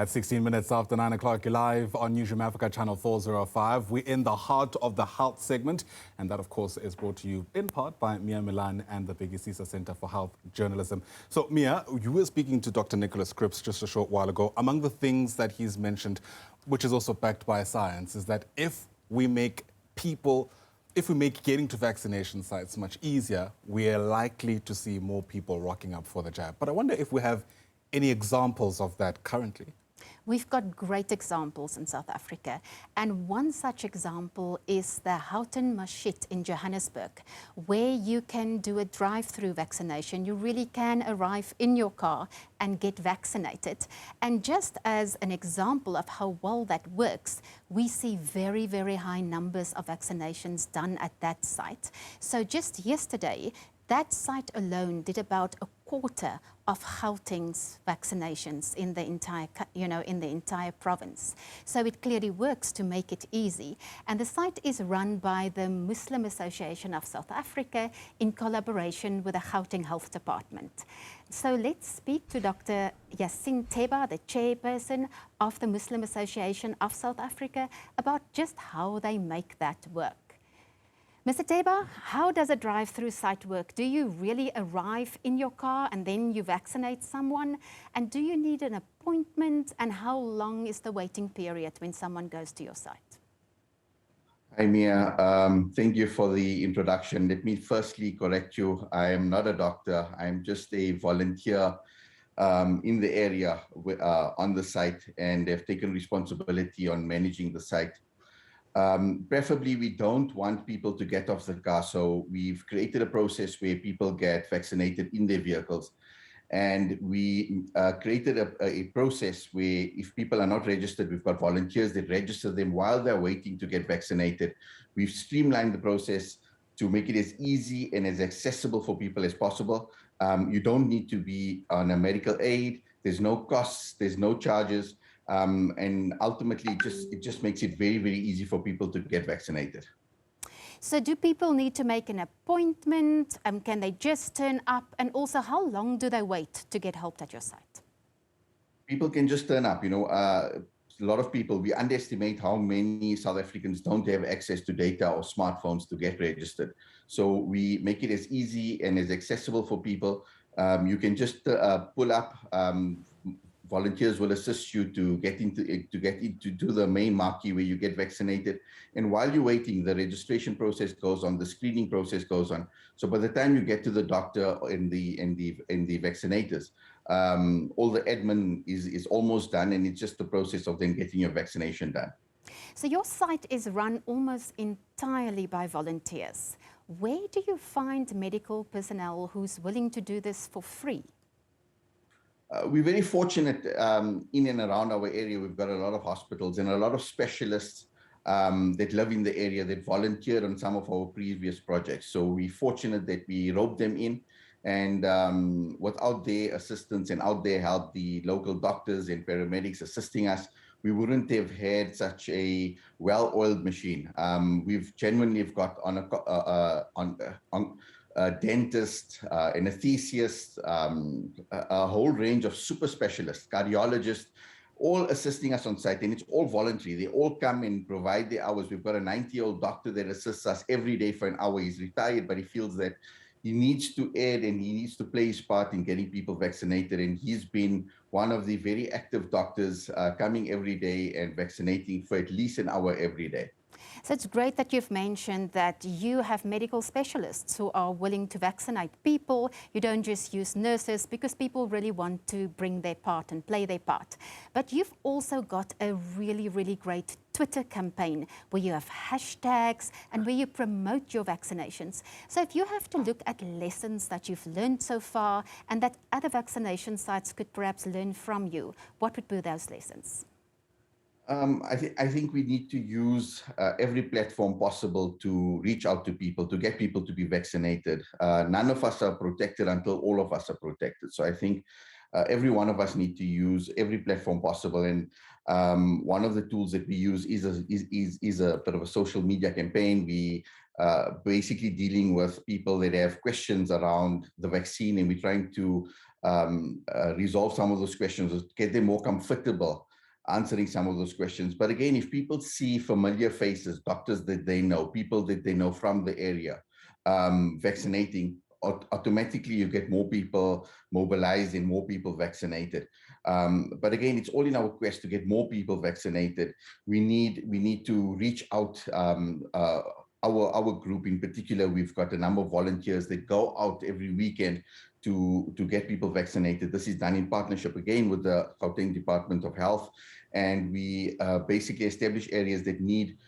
At 16 minutes after 9 o'clock, you're live on Newzroom Afrika, channel 405. We're in the heart of the health segment, and that, of course, is brought to you in part by Mia Malan and the BBC Center for Health Journalism. So, Mia, you were speaking to Dr. Nicholas Cripps just a short while ago. Among the things that he's mentioned, which is also backed by science, is that if we make getting to vaccination sites much easier, we're likely to see more people rocking up for the jab. But I wonder if we have any examples of that currently. We've got great examples in South Africa, and one such example is the Houghton Mashit in Johannesburg, where you can do a drive-through vaccination. You really can arrive in your car and get vaccinated. And just as an example of how well that works, we see very, very high numbers of vaccinations done at that site. So just yesterday, that site alone did about a quarter of Gauteng's vaccinations in the entire province. So it clearly works to make it easy. And the site is run by the Muslim Association of South Africa in collaboration with the Gauteng Health Department. So let's speak to Dr. Yaseen Theba, the chairperson of the Muslim Association of South Africa, about just how they make that work. Mr. Theba, how does a drive-through site work? Do you really arrive in your car and then you vaccinate someone? And do you need an appointment? And how long is the waiting period when someone goes to your site? Hi, Mia. Thank you for the introduction. Let me firstly correct you. I am not a doctor. I'm just a volunteer in the area on the site, and have taken responsibility on managing the site. Preferably, we don't want people to get off the car, so we've created a process where people get vaccinated in their vehicles. And we created a process where if people are not registered, we've got volunteers that register them while they're waiting to get vaccinated. We've streamlined the process to make it as easy and as accessible for people as possible. You don't need to be on a medical aid. There's no costs, there's no charges. And ultimately, it just makes it very, very easy for people to get vaccinated. So do people need to make an appointment? Can they just turn up? And also, how long do they wait to get helped at your site? People can just turn up. A lot of people, we underestimate how many South Africans don't have access to data or smartphones to get registered. So we make it as easy and as accessible for people. You can just pull up. Volunteers will assist you to do the main marquee where you get vaccinated. And while you're waiting, the registration process goes on, the screening process goes on. So by the time you get to the doctor and the vaccinators, all the admin is almost done, and it's just the process of then getting your vaccination done. So your site is run almost entirely by volunteers. Where do you find medical personnel who's willing to do this for free? We're very fortunate in and around our area. We've got a lot of hospitals and a lot of specialists that live in the area that volunteered on some of our previous projects. So we're fortunate that we roped them in, and without their assistance and out their help, the local doctors and paramedics assisting us, we wouldn't have had such a well-oiled machine. We've genuinely got a dentist, anesthesiast, a whole range of super specialists, cardiologists, all assisting us on site, and it's all voluntary. They all come and provide their hours. We've got a 90-year-old doctor that assists us every day for an hour. He's retired, but he feels that he needs to add and he needs to play his part in getting people vaccinated. And he's been one of the very active doctors coming every day and vaccinating for at least an hour every day. So it's great that you've mentioned that you have medical specialists who are willing to vaccinate people. You don't just use nurses, because people really want to bring their part and play their part. But you've also got a really, really great Twitter campaign where you have hashtags and where you promote your vaccinations. So if you have to look at lessons that you've learned so far and that other vaccination sites could perhaps learn from you, what would be those lessons? I think we need to use every platform possible to reach out to people, to get people to be vaccinated. None of us are protected until all of us are protected. So I think every one of us need to use every platform possible. And one of the tools that we use is a bit of a social media campaign. We basically dealing with people that have questions around the vaccine, and we're trying to resolve some of those questions, get them more comfortable answering some of those questions. But again, if people see familiar faces, doctors that they know, people that they know from the area, vaccinating, automatically you get more people mobilized and more people vaccinated. But again, it's all in our quest to get more people vaccinated. We need to reach out. Our group in particular, we've got a number of volunteers that go out every weekend to get people vaccinated. This is done in partnership again with the Gauteng Department of Health, and we basically establish areas that need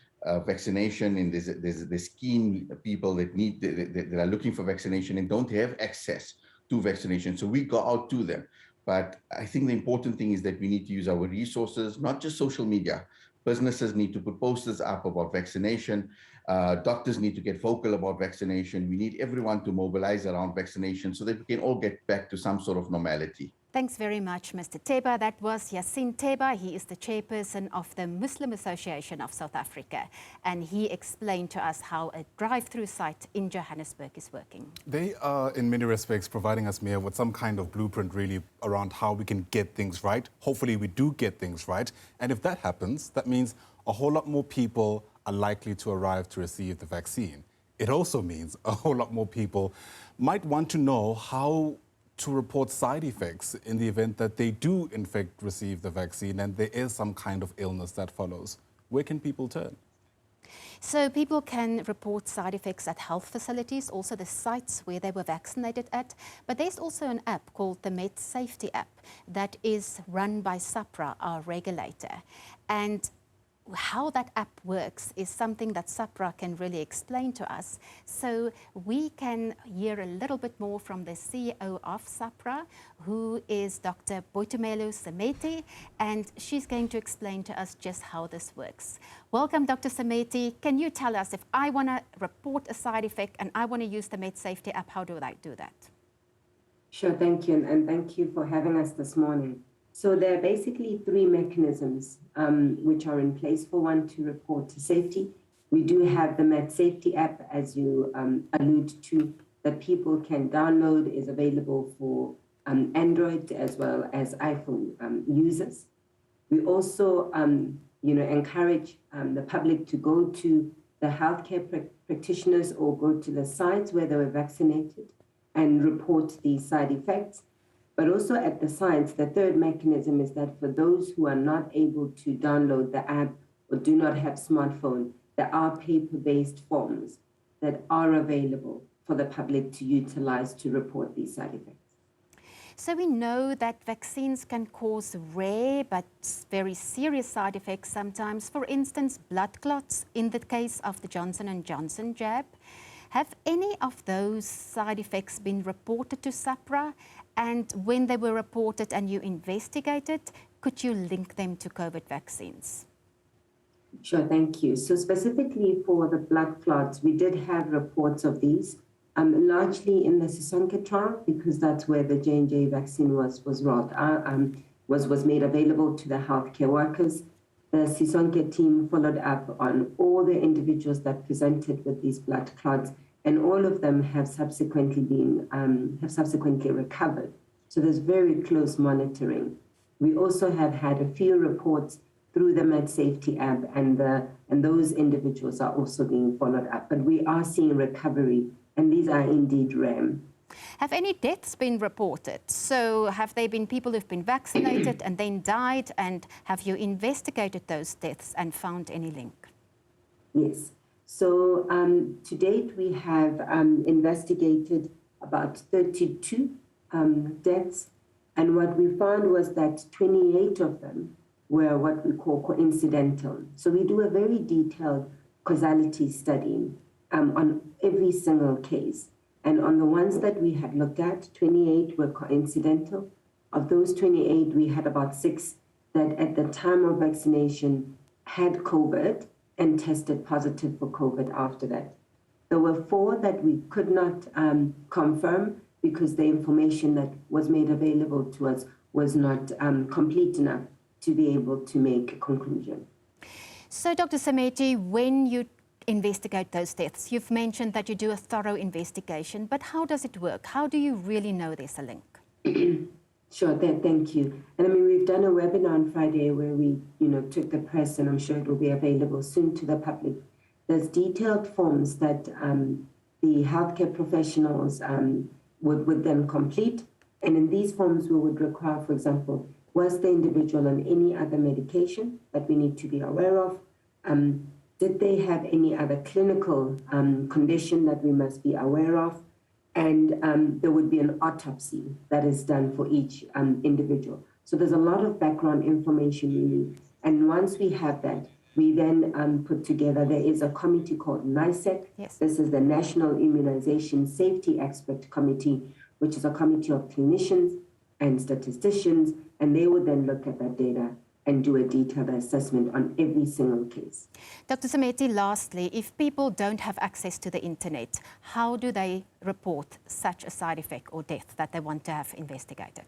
vaccination, and there's keen people that are looking for vaccination and don't have access to vaccination. So we go out to them. But I think the important thing is that we need to use our resources, not just social media. Businesses need to put posters up about vaccination. Doctors need to get vocal about vaccination. We need everyone to mobilize around vaccination so that we can all get back to some sort of normality. Thanks very much, Mr. Theba. That was Yaseen Theba. He is the chairperson of the Muslim Association of South Africa, and he explained to us how a drive-through site in Johannesburg is working. They are, in many respects, providing us, Mayor, with some kind of blueprint, really, around how we can get things right. Hopefully, we do get things right. And if that happens, that means a whole lot more people are likely to arrive to receive the vaccine. It also means a whole lot more people might want to know how to report side effects in the event that they do, in fact, receive the vaccine and there is some kind of illness that follows. Where can people turn? So people can report side effects at health facilities, also the sites where they were vaccinated at. But there's also an app called the Med Safety app that is run by SAHPRA, our regulator. And how that app works is something that SAHPRA can really explain to us. So we can hear a little bit more from the CEO of SAHPRA, who is Dr Boitumelo Semete, and she's going to explain to us just how this works. Welcome, Dr Semete. Can you tell us, if I want to report a side effect and I want to use the Med Safety app, how do I do that? Sure, thank you, and thank you for having us this morning. So there are basically three mechanisms which are in place for one to report to safety. We do have the Med Safety app, as you allude to, that people can download, is available for Android as well as iPhone users. We also encourage the public to go to the healthcare practitioners or go to the sites where they were vaccinated and report these side effects. But also at the sites, the third mechanism is that for those who are not able to download the app or do not have smartphone, there are paper-based forms that are available for the public to utilize to report these side effects. So we know that vaccines can cause rare but very serious side effects sometimes. For instance, blood clots in the case of the Johnson & Johnson jab. Have any of those side effects been reported to SAHPRA? And when they were reported and you investigated, could you link them to COVID vaccines? Sure, thank you. So specifically for the blood clots, we did have reports of these, largely in the Sisonke trial, because that's where the J&J vaccine was rolled out, was made available to the healthcare workers. The Sisonke team followed up on all the individuals that presented with these blood clots, and all of them have subsequently recovered. So there's very close monitoring. We also have had a few reports through the Med Safety app, and those individuals are also being followed up. But we are seeing recovery, and these are indeed rare. Have any deaths been reported? So have there been people who've been vaccinated and then died, and have you investigated those deaths and found any link? Yes. So to date, we have investigated about 32 deaths. And what we found was that 28 of them were what we call coincidental. So we do a very detailed causality study on every single case. And on the ones that we had looked at, 28 were coincidental. Of those 28, we had about 6 that at the time of vaccination had COVID and tested positive for COVID after that. There were 4 that we could not confirm because the information that was made available to us was not complete enough to be able to make a conclusion. So, Dr. Semete, when you investigate those deaths, you've mentioned that you do a thorough investigation, but how does it work? How do you really know there's a link? Sure, thank you. And I mean, we've done a webinar on Friday where we, took the press, and I'm sure it will be available soon to the public. There's detailed forms that the healthcare professionals would then complete. And in these forms, we would require, for example, was the individual on any other medication that we need to be aware of? Did they have any other clinical condition that we must be aware of? And there would be an autopsy that is done for each individual. So there's a lot of background information we need. And once we have that, we then put together, there is a committee called NICEC. Yes. This is the National Immunization Safety Expert Committee, which is a committee of clinicians and statisticians, and they would then look at that data and do a detailed assessment on every single case. Dr. Semete, lastly, if people don't have access to the internet, how do they report such a side effect or death that they want to have investigated?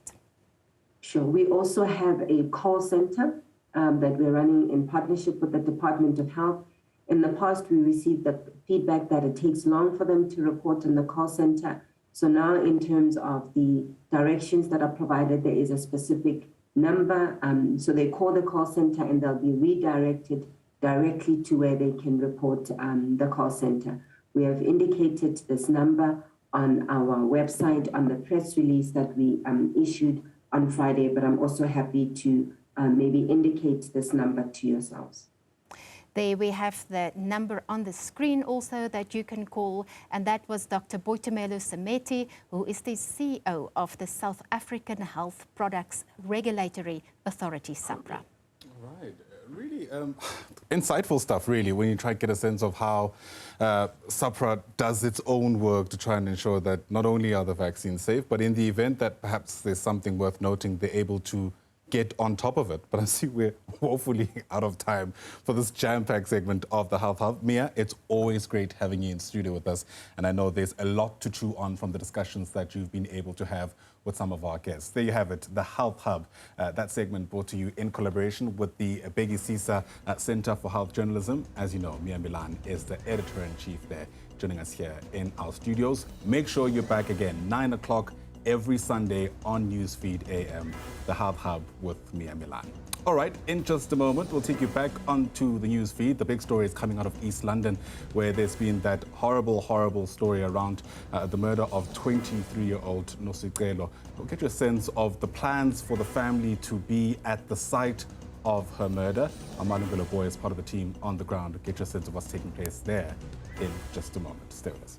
Sure. We also have a call center that we're running in partnership with the Department of Health. In the past, we received the feedback that it takes long for them to report in the call center. So now, in terms of the directions that are provided, there is a specific number. So they call the call center and they'll be redirected directly to where they can report the call center. We have indicated this number on our website, on the press release that we issued on Friday, but I'm also happy to maybe indicate this number to yourselves. There we have the number on the screen also that you can call, and that was Dr. Boitumelo Semete, who is the CEO of the South African Health Products Regulatory Authority, SAHPRA. All right. Really insightful stuff, really, when you try to get a sense of how SAHPRA does its own work to try and ensure that not only are the vaccines safe, but in the event that perhaps there's something worth noting, they're able to get on top of it. But I see we're woefully out of time for this jam-packed segment of the Health Hub. Mia, it's always great having you in studio with us. And I know there's a lot to chew on from the discussions that you've been able to have with some of our guests. There you have it, the Health Hub. That segment brought to you in collaboration with the Bheki Sisa Center for Health Journalism. As you know, Mia Malan is the editor-in-chief there, joining us here in our studios. Make sure you're back again, 9 o'clock every Sunday on Newsfeed AM, the Health Hub with Mia Malan. All right, in just a moment, we'll take you back onto the newsfeed. The big story is coming out of East London, where there's been that horrible, horrible story around the murder of 23-year-old Nosicelo. We'll get you a sense of the plans for the family to be at the site of her murder. Malan is part of the team on the ground. Get you a sense of what's taking place there in just a moment. Stay with us.